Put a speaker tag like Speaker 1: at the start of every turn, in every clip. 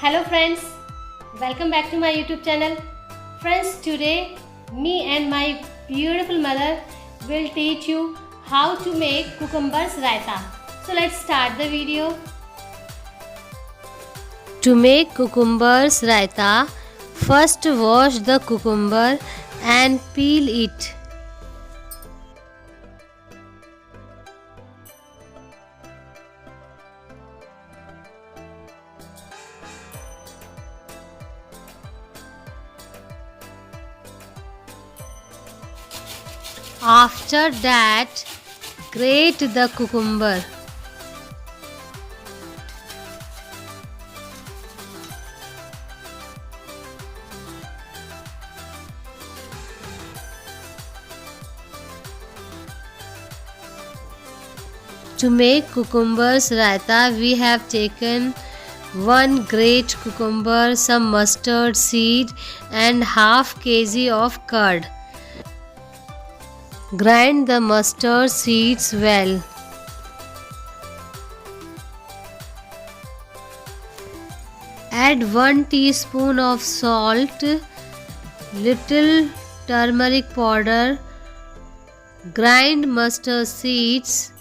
Speaker 1: Hello friends, welcome back to my YouTube channel. Friends, today me and my beautiful mother will teach you how to make cucumbers raita. So let's start the video. To make cucumbers raita, first wash the cucumber and peel it. After that, grate the cucumber. To make cucumbers raita, we have taken 1 great cucumber, some mustard seed and half kg of curd. Grind the mustard seeds well. Add 1 teaspoon of salt, little turmeric powder, grind mustard seeds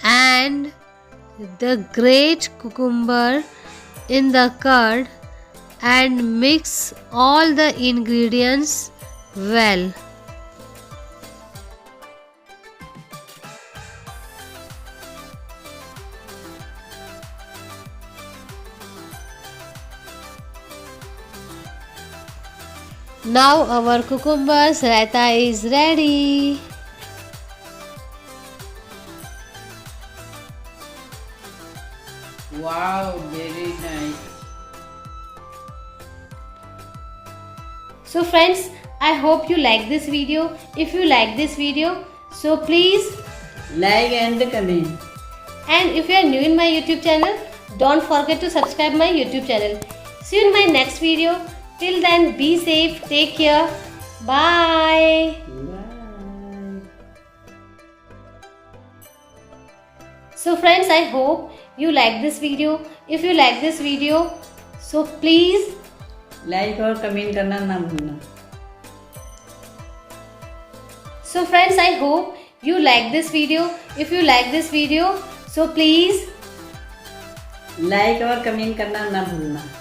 Speaker 1: and the great cucumber in the curd and mix all the ingredients well. Now our cucumbers raita is ready.
Speaker 2: Wow, very nice.
Speaker 1: So friends, I hope you like this video. If you like this video, so please
Speaker 2: Like and comment.
Speaker 1: and if you are new in my YouTube channel, don't forget to subscribe my YouTube channel. See you in my next video. Till then, be safe, take care, bye.
Speaker 2: Bye.
Speaker 1: So friends, I hope you like this video. If you like this video, so please
Speaker 2: Like और comment करना ना भूलना.
Speaker 1: So friends, I hope you like this video. If you like this video, so please
Speaker 2: Like और comment करना ना भूलना.